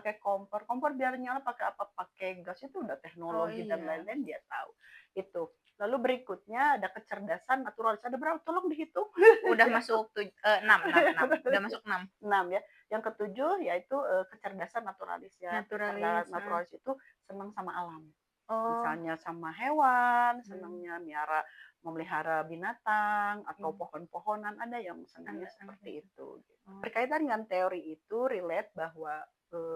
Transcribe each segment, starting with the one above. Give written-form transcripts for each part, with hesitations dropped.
pakai kompor, kompor biar nyala pakai apa, pakai gas, itu udah Oh teknologi dan iya. lain-lain dia tahu. Itu. Lalu berikutnya ada kecerdasan naturalis, ada berapa? Tolong dihitung. Udah masuk 6 6 udah masuk 6. 6 ya. Yang ketujuh yaitu kecerdasan naturalis ya. Kecerdasan Naturalis, heeh. naturalis itu senang sama alam. Oh, Misalnya sama hewan, mmm, senangnya memelihara binatang atau iya, pohon-pohonan, ada yang senangnya anak-anak seperti itu. itu. Oh, Berkaitan dengan teori itu relate bahwa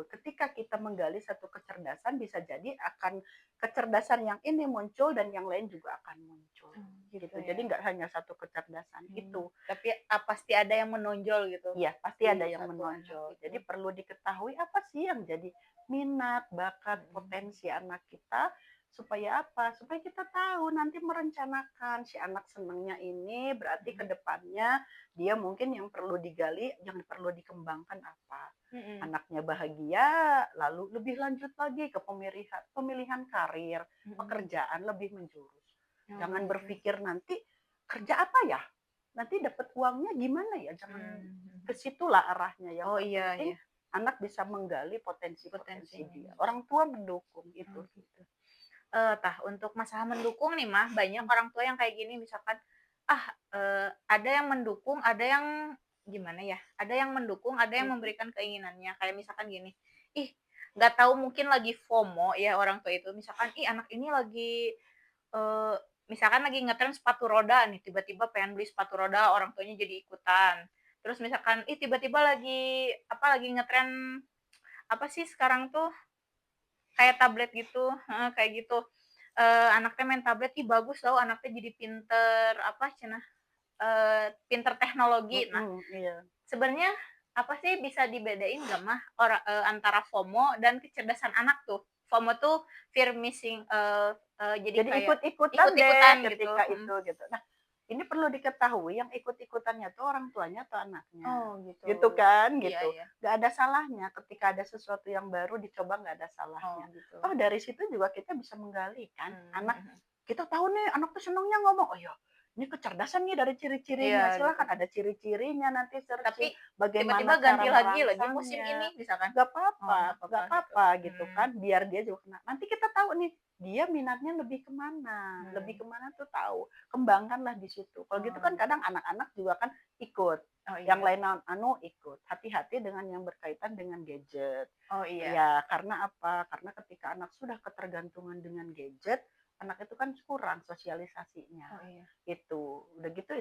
ketika kita menggali satu kecerdasan bisa jadi akan kecerdasan yang ini muncul dan yang lain juga akan muncul gitu gitu. ya. Jadi nggak hanya satu kecerdasan itu. Tapi pasti ada yang menonjol gitu Iya, pasti di ada yang satu anak menonjol. itu. Jadi perlu diketahui apa sih yang jadi minat, bakat, Mhm, potensi anak kita supaya apa? Supaya kita tahu nanti merencanakan si anak senangnya ini berarti ke mhm, depannya dia mungkin yang perlu digali, yang perlu dikembangkan apa. mhm, Anaknya bahagia, lalu lebih lanjut lagi ke pemilihan pemilihan karir, mhm. pekerjaan lebih menjurus. Jangan Oh, iya. berpikir nanti kerja apa ya? Nanti dapat uangnya gimana ya? Jangan ke Mhm. situlah arahnya. Yang Oh, iya terpenting iya, anak bisa menggali potensi-potensi potensinya. dia. Orang tua mendukung Oh, itu. gitu. Untuk masalah mendukung nih Mah, banyak Hmm. orang tua yang kayak gini misalkan, ada yang mendukung, ada yang gimana ya, ada yang mendukung, ada yang Mhm. memberikan keinginannya. Kayak misalkan gini, ih, nggak tahu mungkin lagi FOMO ya orang tua itu, misalkan, ih anak ini lagi, eee, misalkan lagi ngetren sepatu roda nih, tiba-tiba pengen beli sepatu roda, orang tuanya jadi ikutan. Terus misalkan, ih tiba-tiba lagi, lagi ngetren, apa sih sekarang tuh, kayak tablet gitu, heeh, kayak gitu. Anaknya main tablet, "Ih bagus tahu anaknya jadi pinter," apa cenah, pinter teknologi. Nah, Mhm, iya. sebenarnya apa sih bisa dibedain nggak Mah, antara FOMO dan kecerdasan anak tuh? FOMO tuh fear missing, jadi Jadi kayak ikut-ikutan deh ikut-ikutan gitu, ketika mhm. itu gitu. Nah, ini perlu diketahui yang ikut-ikutannya tuh orang tuanya atau anaknya. Oh gitu. Gitu kan, Iya gitu. iya. Nggak ada salahnya ketika ada sesuatu yang baru dicoba, nggak ada Oh salahnya. gitu. Toh dari situ juga kita bisa menggali kan. Mmm, Anak mhm. kita tahu nih anak tuh senangnya ngomong, oh ya ini kecerdasan nih dari Iya ciri-cirinya. gitu. Silahkan ada ciri-cirinya nanti Tapi searching tiba-tiba bagaimana cara ganti lagi musim merangsangnya. ini misalkan. Nggak Oh apa-apa, nggak nggak apa-apa gitu. apa-apa gitu Mmm, kan. Biar dia juga kena. Nanti kita tahu nih dia minatnya lebih mhm. kemana tuh tahu, kembangkanlah di situ. Kalau gitu Oh kan gitu. kadang anak-anak juga kan ikut, Oh yang iya. lain ikut. Hati-hati dengan yang berkaitan dengan gadget. Oh iya. Ya, karena apa? Karena ketika anak sudah ketergantungan dengan gadget, anak itu kan kurang sosialisasinya. Oh iya. Itu. Udah gitu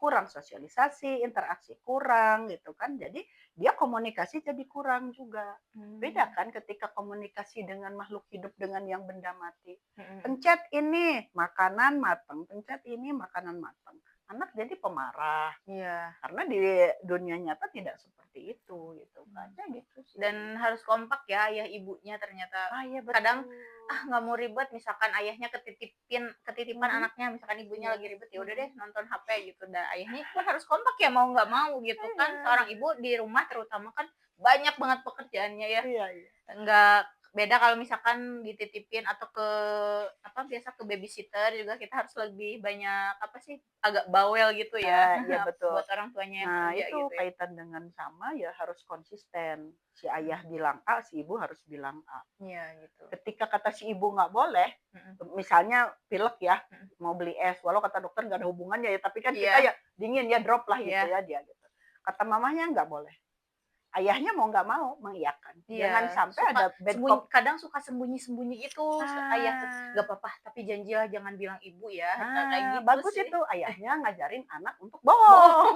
kurang sosialisasi, interaksi kurang gitu kan. Jadi dia komunikasi jadi kurang juga. Beda Mmm, kan ketika komunikasi dengan makhluk hidup dengan yang benda mati. mhm mhm. Pencet ini, makanan matang. Pencet ini, makanan matang. Anak jadi pemarah. Iya. Karena di dunia nyata tidak seperti itu gitu kan. Mmm. Ya gitu sih. Dan harus kompak ya ayah ibunya ternyata. Ah iya Kadang, betul. nggak mau ribet misalkan ayahnya ketitipan Mhm. anaknya, misalkan ibunya Iya. lagi ribet, ya udah deh Mhm. nonton HP gitu, ayahnya pun harus kompak ya mau nggak mau gitu kan. Iya, Seorang iya. ibu di rumah terutama kan banyak banget pekerjaannya ya. Iya, iya. Enggak beda kalau misalkan dititipin atau biasa ke babysitter juga kita harus lebih banyak, agak bawel gitu ya, Iya betul. buat orang tuanya yang Nah, kerja itu gitu ya. kaitan dengan sama ya harus konsisten. Si ayah Mhm, bilang A, si ibu harus bilang A. iya gitu. Ketika kata si ibu nggak boleh, Mhm, misalnya pilek ya, mhm. mau beli es, walau kata dokter nggak ada hubungannya ya, tapi kan kita Iya ya dingin ya, drop lah gitu iya ya dia gitu. Kata mamahnya nggak boleh. Ayahnya mau nggak mau mengiyakan. Jangan iya, sampai ada bad cop. kadang suka sembunyi-sembunyi itu ayah tuh, Ah, "Nggak apa-apa, tapi janjilah jangan bilang ibu ya," kayak gitu bagus sih. itu ayahnya ngajarin anak untuk Bohong. bohong,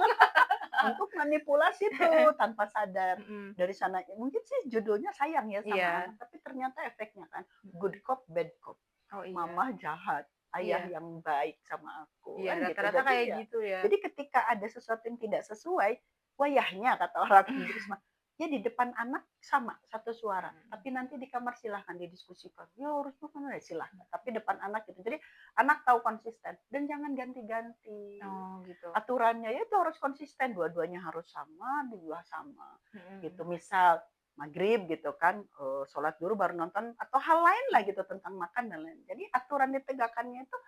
untuk manipulasi tuh tanpa sadar. Mhm, Dari sana mungkin sih judulnya sayang ya sama iya, anak, tapi ternyata efeknya kan good mhm. cop, bad cop. Oh iya Mama jahat, ayah iya yang baik sama aku, iya, kan gitu. rata-rata Jadi kayak ya, gitu ya. jadi ketika ada sesuatu yang tidak sesuai, wayahnya kata orang Inggris mah, ya di depan anak sama satu suara, Mhm. tapi nanti di kamar silahkan didiskusikan. Ya harus gimana silahkan, tapi depan anak gitu. Jadi anak tahu konsisten dan jangan ganti-ganti. Oh gitu. Aturannya ya itu harus konsisten, dua-duanya harus sama, dua sama. Gitu. Mhm. Misal maghrib gitu kan, sholat dulu baru nonton atau hal lain lah gitu tentang makan dan lain. Jadi aturan ditegakkannya itu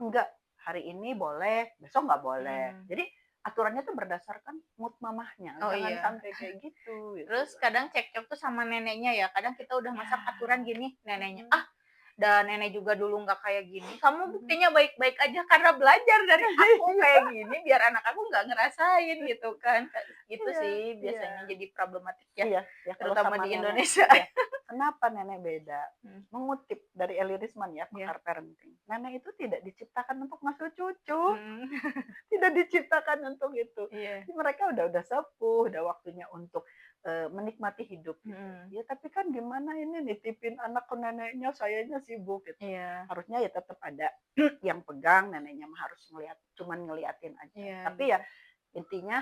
enggak hari ini boleh, besok nggak boleh. Mhm. Jadi aturannya tuh berdasarkan mood mamahnya, Oh jangan iya. sampai kayak gitu Terus kan. kadang cekcok tuh sama neneknya ya, kadang kita udah Ya, masak aturan gini, neneknya, mhm, "Ah, dan nenek juga dulu nggak kayak gini, kamu mhm. buktinya baik-baik aja karena belajar dari aku kayak gini, biar anak aku nggak ngerasain," gitu kan. Gitu Iya sih iya. biasanya jadi problematik ya, Iya, ya kalau terutama sama di nenek Indonesia. iya. Kenapa nenek beda? Mmm, Mengutip dari Eli Risman ya, iya, pakar parenting. Nenek itu tidak diciptakan untuk ngasuh cucu, mhm, tidak diciptakan untuk itu. iya, Mereka udah sepuh, udah waktunya untuk, menikmati hidup gitu. mhm, Ya tapi kan gimana ini nitipin anak ke neneknya, sayanya sibuk gitu. iya, Harusnya ya tetap ada yang pegang, neneknya mah harus cuman ngeliatin aja. iya Tapi gitu, ya intinya,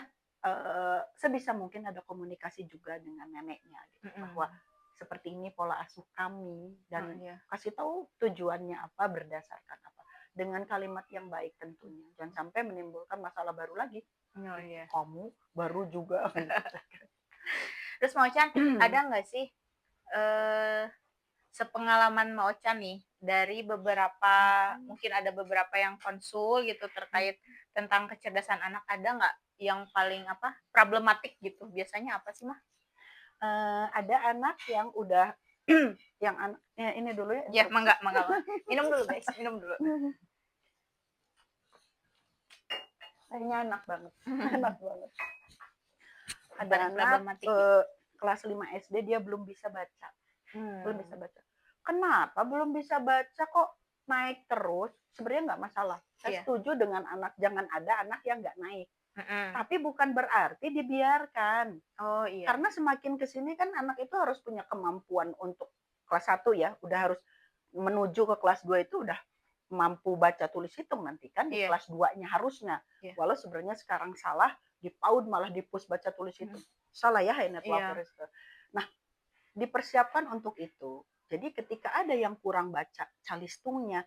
sebisa mungkin ada komunikasi juga dengan neneknya gitu, bahwa mhm, seperti ini pola asuh kami dan iya, kasih tahu tujuannya apa, berdasarkan apa. Dengan kalimat yang baik tentunya. Jangan sampai menimbulkan masalah baru lagi. oh Ih, iya. kamu baru juga Terus Mau Chan, ada nggak sih, eee sepengalaman Mbak Ocha nih, dari beberapa mungkin ada beberapa yang konsul gitu terkait tentang kecerdasan anak, ada nggak yang paling apa, problematik gitu, biasanya apa sih, Mah? ada anak yang udah yang ini dulu ya Ya, interupsi. mangga mangga mangga. Minum dulu guys, minum dulu. Kayaknya enak banget, enak banget. Ada Paling anak problematik gitu. kelas 5 SD dia belum bisa baca. Belum Mmm, bisa baca. Kenapa belum bisa baca kok naik terus? Sebenarnya nggak masalah. Saya iya, setuju dengan anak, jangan ada anak yang nggak naik. mhm. Tapi bukan berarti dibiarkan. Oh iya, Karena semakin ke sini kan anak itu harus punya kemampuan untuk kelas 1 ya, udah harus menuju ke kelas 2 itu udah mampu baca tulis hitung nanti kan di iya, kelas 2-nya harusnya. iya, Walau sebenarnya sekarang salah, di PAUD malah di push baca tulis mhm, hitung. Salah ya Heinet iya, Loveris. Nah, dipersiapkan untuk itu. Jadi ketika ada yang kurang baca calistungnya,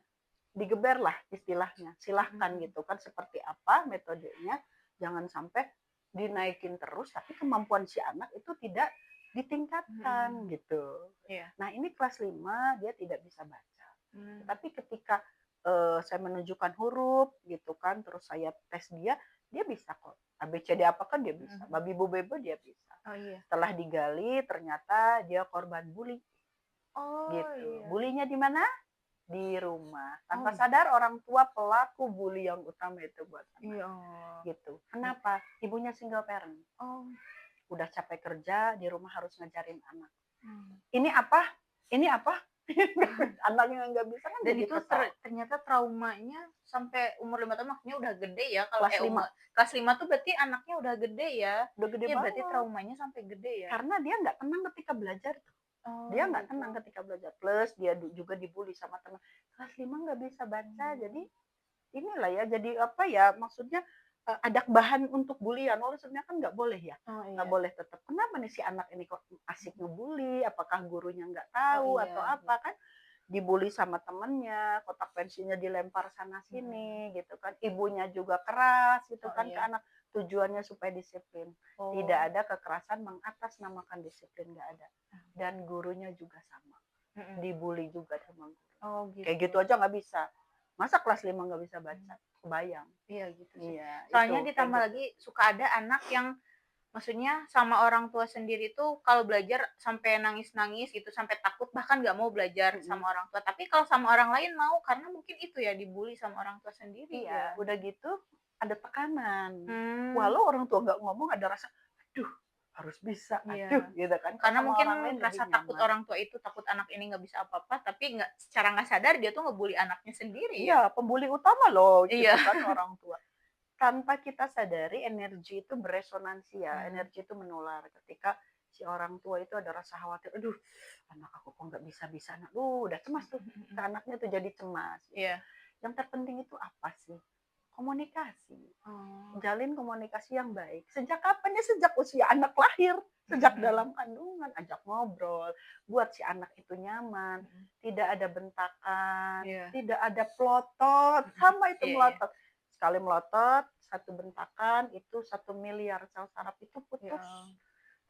digeberlah istilahnya. mhm Silahkan mhm, gitu kan seperti apa metodenya. Jangan sampai dinaikin terus tapi kemampuan si anak itu tidak ditingkatkan mhm, gitu. iya, Nah, ini kelas 5 dia tidak bisa baca. mmm, Tetapi ketika saya menunjukkan huruf gitu kan, terus saya tes dia, dia bisa kok. ABCD apa kan dia mhm bisa. mhm. Babi bu bebe dia bisa. Oh iya. Setelah digali ternyata dia korban bully Oh gitu. iya. Bulinya di mana? Di rumah. Tanpa Oh, sadar orang tua pelaku bully yang utama itu buat anak. iya. Gitu. Kenapa? Ibunya single parent. Oh, Udah capek kerja, di rumah harus ngajarin anak. mmm. Ini apa? Ini apa? Anaknya nggak bisa kan Dan jadi itu kesal. ternyata traumanya sampai umur 5 tahun, maksudnya udah gede ya, kalau Kelas 5 kelas 5 tuh berarti anaknya udah gede ya? udah gede Iya berarti banget. traumanya sampai gede ya? Karena dia nggak tenang ketika belajar. Dia Oh nggak tenang gitu. ketika belajar. Plus dia juga dibully sama teman. Kelas 5 nggak bisa baca. Jadi Mmm. inilah ya, jadi apa ya, maksudnya ada bahan untuk bulian. Walau sebenarnya kan nggak boleh ya. Oh Nggak iya. boleh tetap. Kenapa nih si anak ini kok asik ngebully? Apakah gurunya nggak Oh tahu atau iya, iya. apa kan? Dibully sama temennya, kotak pensilnya dilempar sana Mhm. sini gitu kan. Ibunya juga keras gitu Oh kan ke iya. anak. Tujuannya supaya disiplin. Tidak Oh. ada kekerasan mengatasnamakan disiplin, nggak ada. Dan gurunya juga sama. Mhm. Dibully juga sama guru. Oh Kayak gitu. gitu aja nggak bisa. Masa kelas 5 nggak bisa Mmm. baca? Kebayang. Iya gitu sih. Iya, Soalnya itu kayak ditambah gitu. lagi suka ada anak yang maksudnya sama orang tua sendiri tuh kalau belajar sampai nangis-nangis gitu, sampai takut bahkan nggak mau belajar Mm-mm. sama orang tua. Tapi kalau sama orang lain mau, karena mungkin itu ya dibully sama orang tua sendiri Iya, ya. udah gitu ada tekanan. Mmm, Walau orang tua nggak ngomong ada rasa, aduh harus bisa, aduh iya. gitu kan. Kalau Karena sama mungkin orang lain lebih rasa takut nyaman. orang tua itu, takut anak ini nggak bisa apa-apa, tapi secara nggak sadar dia tuh ngebully anaknya sendiri ya. Iya, pembuli utama loh Iya. gitu kan orang tua. Tanpa kita sadari energi itu beresonansi ya, Mmm, energi itu menular ketika si orang tua itu ada rasa khawatir, aduh anak aku kok nggak bisa-bisa, anak, udah cemas tuh, mhm ke mhm. anaknya tuh jadi cemas gitu. Iya. Yang terpenting itu apa sih? Komunikasi. Oh. Jalin komunikasi yang baik. Sejak kapan ya? Sejak usia anak lahir, Mhm sejak mhm. dalam kandungan, ajak ngobrol, buat si anak itu nyaman, Mhm. tidak ada bentakan, Iya. tidak ada pelotot, Mhm. sama itu Iya iya. melotot. Sekali melotot, satu bentakan itu 1 miliar sel saraf itu Ya, putus.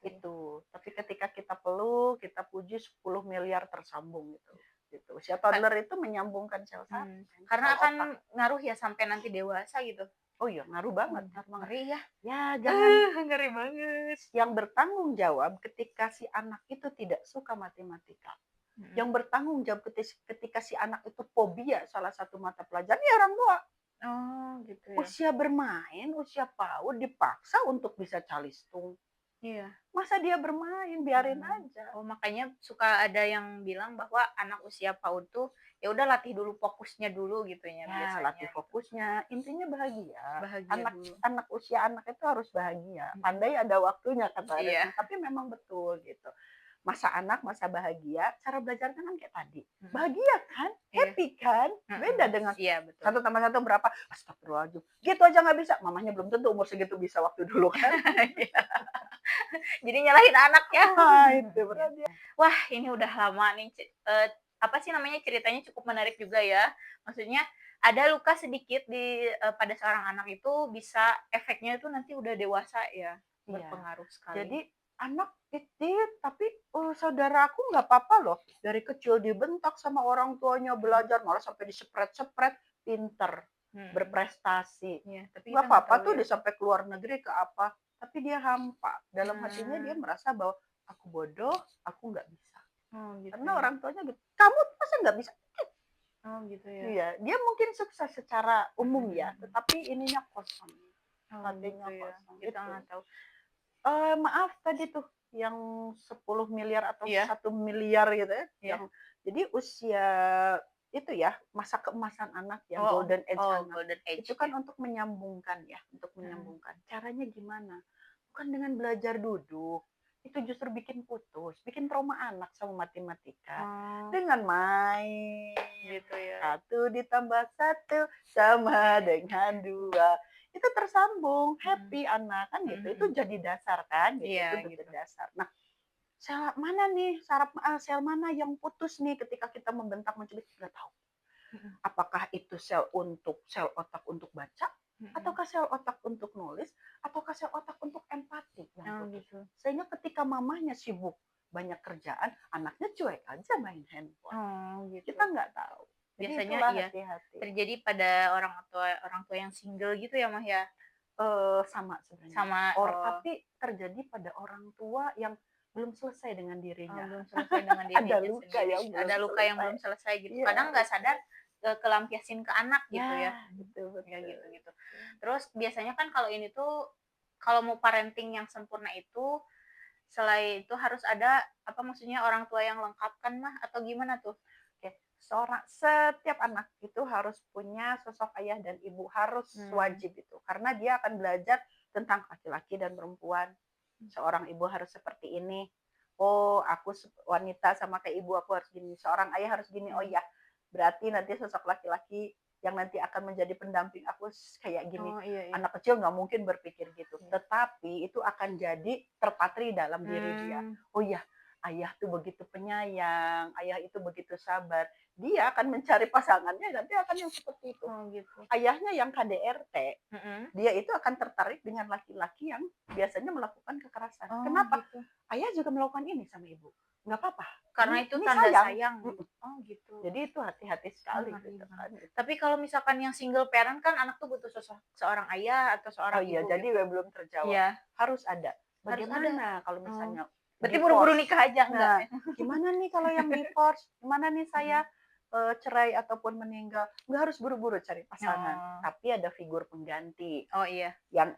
iya. Itu. Tapi ketika kita peluk, kita puji 10 miliar tersambung gitu. Gitu. Usia Ka toddler itu menyambungkan sel saraf, Mmm, sel karena akan otak. ngaruh ya sampai nanti dewasa gitu? Oh iya, ngaruh banget, Udah ngaruh banget. ngeri ya. Ya jangan Ngeri banget. yang bertanggung jawab ketika si anak itu tidak suka matematika. Mhm. Yang bertanggung jawab ketika si anak itu fobia salah satu mata pelajaran ya orang tua. Oh, gitu ya. Usia bermain, usia PAUD dipaksa untuk bisa calistung. Iya. Masa dia bermain, biarin Mhm. aja. Oh, makanya suka ada yang bilang bahwa anak usia PAUD tuh, ya udah latih dulu fokusnya dulu gitu ya Ya, biasanya latih gitu. fokusnya. Intinya bahagia. Bahagia Anak dulu. anak usia anak itu harus bahagia. Mhm. Pandai ada waktunya kata Iya. Retno, tapi memang betul gitu. Masa anak, masa bahagia, cara belajarnya kan kayak tadi. Mhm. Bahagia kan? Iya. Happy kan? Beda Mhm. dengan Iya, betul. satu tambah satu berapa? Astagfirullahaladzim. Gitu aja nggak bisa. Mamanya belum tentu umur segitu bisa waktu dulu kan. Iya. Jadi nyalahin anak ya. Ah, itu Iya. berarti. Wah, ini udah lama nih, apa sih namanya, ceritanya cukup menarik juga ya. Maksudnya ada luka sedikit pada seorang anak itu bisa efeknya itu nanti udah dewasa ya, Iya. berpengaruh sekali. Jadi anak itu tapi saudara aku nggak apa-apa loh. Dari kecil dibentak sama orang tuanya Mhm. belajar malah sampai disepret-sepret, pinter, Mhm. berprestasi. Iya, tapi Nggak kita nggak apa-apa tahu tuh ya. dia sampai ke luar negeri ke apa. Tapi dia hampa. Dalam hatinya dia Nah, merasa bahwa aku bodoh, aku nggak bisa. oh gitu Karena ya. orang tuanya gitu. Kamu masa nggak bisa? Oh gitu ya. Iya, dia mungkin sukses secara umum Mhm, ya, mhm. tetapi ininya kosong. Oh Hatinya gitu ya, kosong kita itu. nggak tahu. Maaf tadi tuh yang 10 miliar atau Iya, 1 miliar gitu ya, iya. yang jadi usia itu ya, masa keemasan anak ya, Oh oh golden age oh, anak, golden itu age kan ya. untuk menyambungkan ya, untuk Mhm. menyambungkan. Caranya gimana? Bukan dengan belajar duduk, itu justru bikin putus, bikin trauma anak sama matematika. Oh, Dengan main, gitu ya. 1 ditambah 1 sama dengan 2 itu tersambung, Mhm. happy anak, kan Mhm gitu. Itu mhm. jadi dasar kan gitu, Iya itu bentuk gitu. dasar. Nah, sel mana yang putus nih ketika kita membentak mencubit, nggak tahu. Mhm Apakah itu sel otak untuk baca, mhm. ataukah sel otak untuk nulis, ataukah sel otak untuk empati yang Oh putus. gitu. Sehingga ketika mamahnya sibuk banyak kerjaan, anaknya cuek aja main handphone. Oh gitu. Kita nggak tahu. Jadi Biasanya itulah iya, hati-hati. terjadi pada orang tua yang single gitu ya, Mah, ya? Sama sebenarnya. Sama Tapi terjadi pada orang tua yang belum selesai dengan dirinya. belum selesai dengan Ada dirinya luka sendiri. yang belum Ada luka yang selesai. belum selesai gitu. Iya, Kadang nggak sadar, kelampiasin ke anak gitu ya. ya, betul Ya betul. gitu-gitu. Terus biasanya kan kalau ini tuh, kalau mau parenting yang sempurna itu, selain itu harus ada, apa maksudnya, orang tua yang lengkap kan, Mah? Atau gimana tuh? Oke, setiap anak itu harus punya sosok ayah dan ibu, harus Mmm, wajib itu. Karena dia akan belajar tentang laki-laki dan perempuan. Seorang ibu harus seperti ini. Oh, aku wanita sama kayak ibu aku harus gini. Seorang ayah harus gini. Oh mhm. ya, berarti nanti sosok laki-laki yang nanti akan menjadi pendamping aku kayak gini. Oh, iya iya. Anak kecil nggak mungkin berpikir gitu. Iya. Tetapi itu akan jadi terpatri dalam diri dia. Mmm, Oh ya, ayah tuh begitu penyayang, ayah itu begitu sabar. Dia akan mencari pasangannya nanti akan yang seperti itu. oh gitu. Ayahnya yang KDRT, Mhm. dia itu akan tertarik dengan laki-laki yang biasanya melakukan kekerasan. Oh Kenapa? gitu. Ayah juga melakukan ini sama ibu. Nggak apa-apa. Karena Ini itu ini tanda sayang. sayang gitu. Oh gitu. Jadi itu hati-hati Oh, sekali ngeri gitu banget. kan. Tapi kalau misalkan yang single parent kan anak tuh butuh sosok seorang ayah atau Oh seorang iya, ibu jadi gitu. belum terjawab. Iya, Harus ada. harus ada. Bagaimana kalau Oh, misalnya berarti buru-buru divorce? nikah aja enggak Nah, ya? gimana nih kalau yang divorce? Gimana nih saya Mhm. cerai ataupun meninggal? Nggak harus buru-buru cari pasangan, Oh. tapi ada figur pengganti. Oh iya. Yang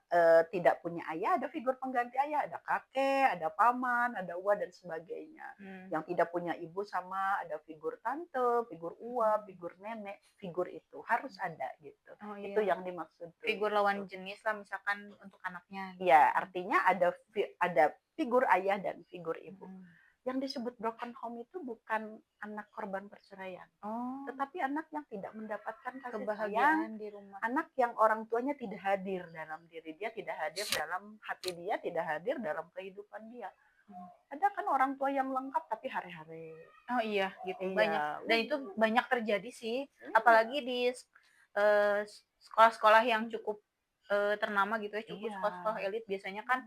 tidak punya ayah, ada figur pengganti ayah, ada kakek, ada paman, ada uwa dan sebagainya. Mmm, Yang tidak punya ibu sama ada figur tante, figur uwa, mhm. figur nenek, figur itu harus ada gitu. Oh Itu iya. yang dimaksud tuh Figur gitu. lawan jenis lah misalkan untuk anaknya gitu Ya, kan. artinya ada figur ayah dan figur ibu. Mhm. Yang disebut broken home itu bukan anak korban perceraian, Oh, tetapi anak yang tidak mendapatkan kasih sayang, kebahagiaan di rumah. anak yang orang tuanya tidak hadir dalam diri dia, tidak hadir dalam hati dia, tidak hadir dalam kehidupan dia. Mmm. Ada kan orang tua yang lengkap tapi hare-hare. Oh iya gitu, banyak. Iya, Dan itu banyak terjadi sih, iya, apalagi di sekolah-sekolah yang cukup, ternama gitu ya, cukup iya. sekolah-sekolah elit biasanya kan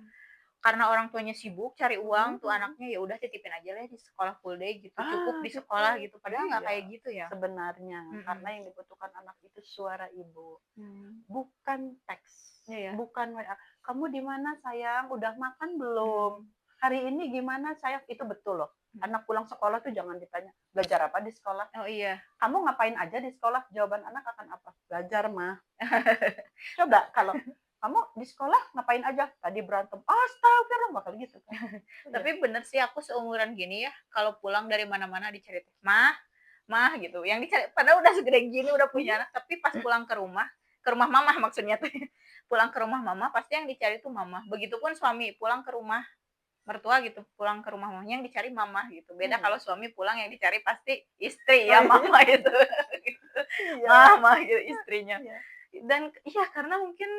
karena orang tuanya sibuk cari uang tuh mhm. anaknya, ya udah titipin aja lah di sekolah full day gitu, cukup Ah, di gitu. sekolah gitu, padahal nggak Iya, kayak gitu ya. sebenarnya karena Mhm. yang dibutuhkan anak itu suara ibu, Mmm. bukan teks, Iya. bukan WA, "Kamu di mana sayang? Udah makan belum? Mmm. Hari ini gimana sayang?" Itu betul loh. Mhm. Anak pulang sekolah tuh jangan ditanya, "Belajar apa di sekolah? Oh iya. Kamu ngapain aja di sekolah?" Jawaban anak akan apa? "Belajar, Mah." Coba kalau, "Kamu di sekolah ngapain aja?" "Tadi berantem." Astagfirullah, bakal gitu kan. Iya. Tapi bener sih aku seumuran gini ya, kalau pulang dari mana-mana diceritain, "Mah, Mah," gitu, yang dicari padahal udah segede gini, udah Mhm. punya anak, tapi pas pulang ke rumah mama maksudnya tuh, pulang ke rumah mama pasti yang dicari tuh mama. Begitupun suami pulang ke rumah mertua gitu, pulang ke rumah mamanya yang dicari mama gitu. Beda Iya. kalau suami pulang yang dicari pasti istri Oh, ya, iya. mama itu, gitu. Iya. Mah gitu istrinya. Iya. Dan iya karena mungkin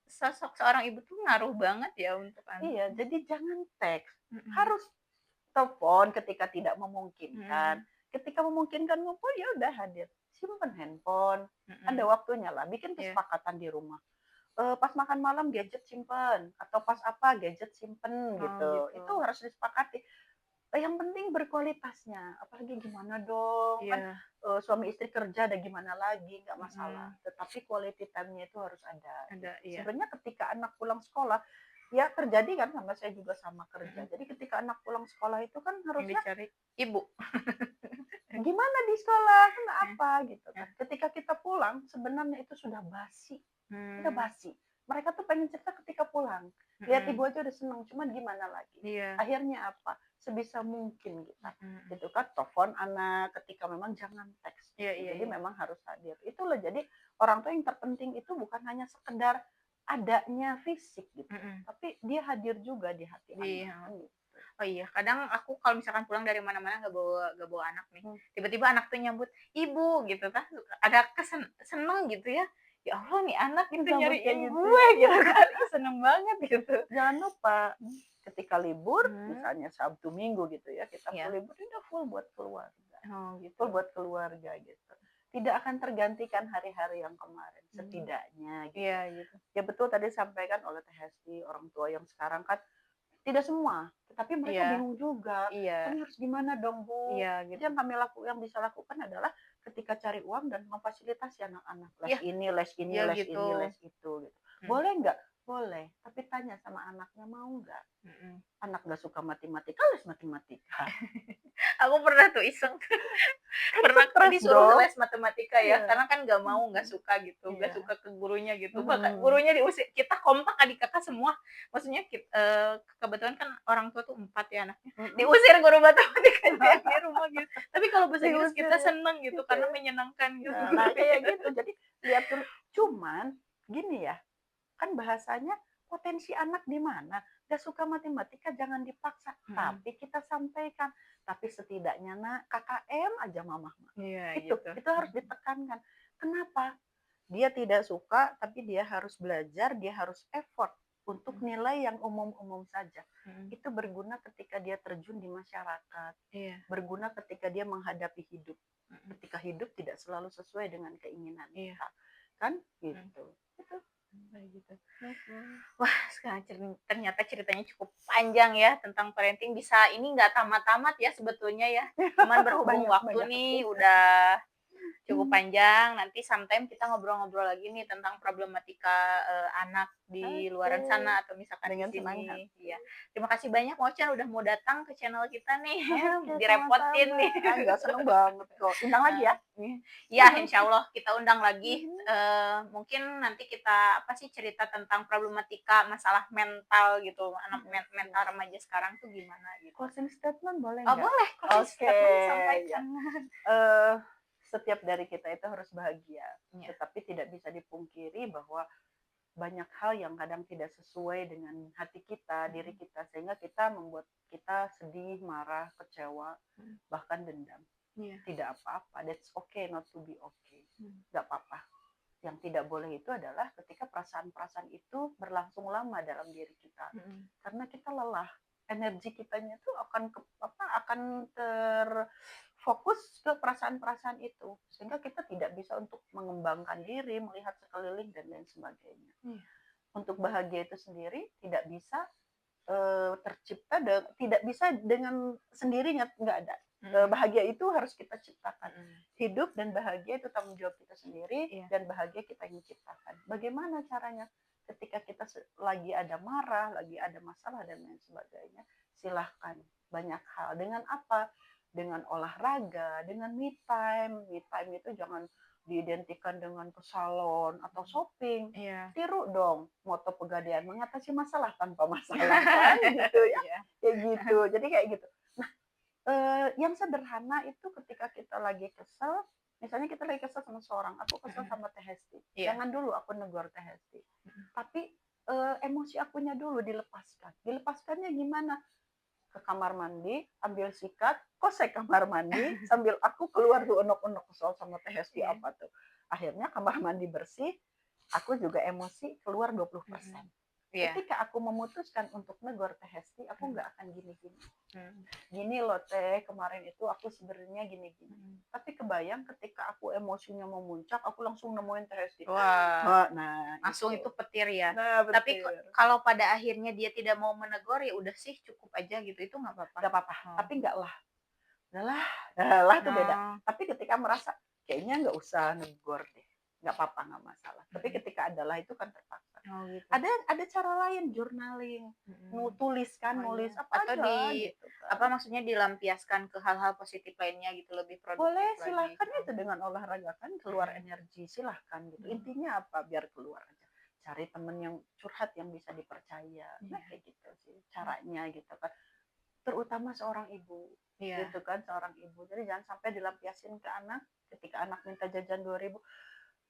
sosok seorang ibu tuh ngaruh banget ya untuk anak. Iya, jadi jangan teks, Mhm. harus telepon ketika tidak memungkinkan. Mhm. Ketika memungkinkan ngumpul, ya udah hadir. Simpen handphone, ada Mhm. waktunya lah, bikin Iya. kesepakatan di rumah. Pas makan malam gadget simpen, atau pas apa gadget simpen Oh gitu. gitu. Itu harus disepakati. Yang penting berkualitasnya, apalagi gimana dong, kan, Iya. suami istri kerja ada gimana lagi, nggak masalah, Mhm. tetapi quality time-nya itu harus ada, Ada, gitu. iya. Sebenarnya ketika anak pulang sekolah, ya terjadi kan sama saya juga sama kerja. Mhm. Jadi ketika anak pulang sekolah itu kan Yang harusnya, dicari ibu. "Gimana di sekolah? Iya. Kenapa?" Gitu Iya. kan. Ketika kita pulang, sebenarnya itu sudah Mmm. basi. Mereka tuh pengen cerita ketika pulang. Lihat ibu Mhm. aja udah seneng, cuman gimana lagi? Iya. Akhirnya apa? Sebisa mungkin kita, Mhm. Mhm. gitu kan, telepon anak ketika memang jangan teks Iya gitu. iya Jadi iya. memang harus hadir. Itulah jadi orang tua yang terpenting itu bukan hanya sekedar adanya fisik gitu, Mhm. tapi dia hadir juga di hati anak, Iya. kan gitu. Oh iya, kadang aku kalau misalkan pulang dari mana-mana nggak bawa anak nih, Mmm, tiba-tiba anak tuh nyambut, "Ibu," gitu kan, ada seneng gitu ya. Ya Allah nih anak gitu disambut kayak nyariin gitu, gue iya. gitu kan, ih seneng banget gitu. Jangan lupa, ketika libur, Mhm. misalnya Sabtu Minggu gitu ya, kita full Iya. libur, udah full buat keluarga. Oh Full gitu. buat keluarga gitu. Tidak akan tergantikan hari-hari yang kemarin, Mmm. setidaknya gitu. Iya gitu. Ya betul tadi disampaikan oleh Teh Hesti, orang tua yang sekarang kan tidak semua, tetapi mereka Iya bingung juga. iya Kami harus gimana dong, Bu? iya Jadi gitu. yang bisa lakukan adalah ketika cari uang dan memfasilitasi anak-anak. Les Iya ini, les ini, iya les gitu. ini, les itu gitu. Mhm. Boleh nggak? Boleh, tapi tanya sama anaknya mau nggak? Mhm. Anak nggak suka matematika, les matematika. Aku pernah tuh iseng Kan pernah stres disuruh dong. les matematika ya, Iya. karena kan nggak mau, nggak Mhm. suka gitu, nggak Iya. suka ke gurunya gitu, bahkan Mhm. gurunya diusir. Kita kompak adik kakak semua, maksudnya kebetulan kan orang tua tuh 4 ya anaknya, Mhm. diusir guru matematikanya yang di rumah gitu. Tapi kalau bahasa Inggris Diusir kita ya, seneng gitu, gitu karena ya. menyenangkan gitu Nah, kayak gurunya. gitu. Jadi lihat dulu. Cuman gini ya, kan bahasanya potensi anak di mana? Gak suka matematika jangan dipaksa, Mhm. tapi kita sampaikan. Tapi setidaknya nak KKM aja mama. Iya gitu. Itu harus ditekankan. Kenapa? Dia tidak suka, tapi dia harus belajar, dia harus effort untuk Mhm. nilai yang umum-umum saja. Mhm. Itu berguna ketika dia terjun di masyarakat, Iya. berguna ketika dia menghadapi hidup. Mhm. Ketika hidup tidak selalu sesuai dengan keinginan Iya. kita. Kan Mhm. gitu. Itu. Kayak gitu. Mhm. Wah, sekarang ternyata ceritanya cukup panjang ya tentang parenting, bisa ini nggak tamat-tamat ya sebetulnya ya. Cuman berhubung Banyak waktu banyak. nih Iya. udah cukup Hmm. panjang, nanti sometime kita ngobrol-ngobrol lagi nih tentang problematika, anak di luaran Oke. sana atau misalkan di Dengan senang sini. hati. Iya. Terima kasih banyak Mochen udah mau datang ke channel kita nih, Oke, direpotin sama-sama. nih. Enggak, seneng banget kok. Undang lagi ya. Iya, insya Allah kita undang lagi, Mhm. mungkin nanti kita, apa sih, cerita tentang problematika masalah mental gitu, anak mental Siap. remaja sekarang tuh gimana gitu. Closing statement boleh Oh nggak? boleh, closing Oke, statement ya. disampaikan. Eh, Setiap dari kita itu harus bahagia, Iya, tetapi tidak bisa dipungkiri bahwa banyak hal yang kadang tidak sesuai dengan hati kita, diri mhm, kita, sehingga kita membuat kita sedih, marah, kecewa, mhm, bahkan dendam. iya, Tidak apa-apa, that's okay not to be okay. mhm, Nggak apa-apa. Yang tidak boleh itu adalah ketika perasaan-perasaan itu berlangsung lama dalam diri kita. mhm, Karena kita lelah, energi kitanya itu akan terfokus ke perasaan-perasaan itu, sehingga kita tidak bisa untuk mengembangkan diri, melihat sekeliling dan lain sebagainya. iya, Untuk bahagia itu sendiri tidak bisa tercipta tidak bisa dengan sendirinya, nggak ada. Mhm. Bahagia itu harus kita ciptakan. Mhm. Hidup dan bahagia itu tanggung jawab kita sendiri, Iya. dan bahagia kita yang ciptakan. Bagaimana caranya? Ketika kita lagi ada marah, lagi ada masalah dan lain sebagainya, silahkan banyak hal. Dengan apa? Dengan olahraga, dengan me time. Me time itu jangan diidentikan dengan ke salon atau shopping. Iya. Tiru dong moto Pegadaian, mengatasi masalah tanpa masalah, kan gitu ya. Iya. Kayak gitu. Jadi kayak gitu. Nah, yang sederhana itu ketika kita lagi kesel, misalnya kita lagi kesel sama seorang, aku kesel Mhm. sama Teh Hesti. Iya. Jangan dulu aku negor Teh Hesti. Mhm. Tapi emosi akunya dulu dilepaskan. Dilepaskannya gimana? Ke kamar mandi, ambil sikat, kok saya kamar mandi, sambil aku keluar tuh unek-unek kesel sama Teh Hesti Iya. apa tuh. Akhirnya kamar mandi bersih, aku juga emosi keluar 20%. Mhm. Iya. Ketika aku memutuskan untuk negor Teh Hesti, aku Mhm. nggak akan gini-gini. Mhm. Gini loh Teh, kemarin itu aku sebenarnya gini-gini. Mhm. Tapi kebayang ketika aku emosinya memuncak, aku langsung nemuin Teh Hesti. Wah, Nah, langsung itu petir ya. Nah, Tapi betul. kalau pada akhirnya dia tidak mau menegur, ya udah sih cukup aja gitu, itu nggak apa-apa? Nggak apa-apa, Oh. tapi nggak lah. Udahlah, lah tuh beda. Oh. Tapi ketika merasa kayaknya nggak usah negor deh, nggak apa-apa, nggak masalah. Tapi Mhm. ketika adalah itu kan terpaksa. Oh gitu. Ada cara lain, journaling, Mhm. tuliskan, Oh nulis iya. apa Atau aja gitu apa kan. maksudnya dilampiaskan ke hal-hal positif lainnya gitu, lebih produktif Boleh, lagi. silahkan itu dengan olahraga kan keluar Mhm. energi, silahkan gitu. Mhm. Intinya apa? Biar keluar aja. Cari temen yang curhat yang bisa dipercaya. Nah, Iya. kayak gitu sih caranya gitu kan. Terutama seorang ibu, Iya. gitu kan, seorang ibu. Jadi jangan sampai dilampiasin ke anak, ketika anak minta jajan 2.000,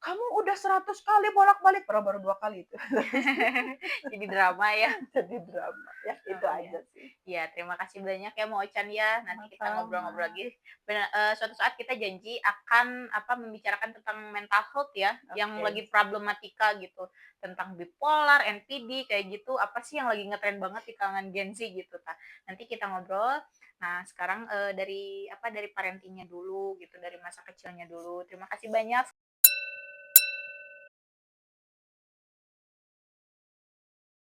kamu udah 100 kali bolak-balik, padahal baru 2 kali itu. Jadi drama ya. Jadi drama, ya itu Oh iya. aja sih. Iya, terima kasih banyak ya Mo Ochan ya. Nanti kita Sama-sama. ngobrol-ngobrol lagi. Suatu saat kita janji akan membicarakan tentang mental health ya, yang Oke, lagi problematika gitu, tentang bipolar, NPD kayak gitu. Apa sih yang lagi ngetren banget di kalangan Gen Z gitu, nanti kita ngobrol. Nah, sekarang dari parentingnya dulu gitu, dari masa kecilnya dulu. Terima kasih banyak.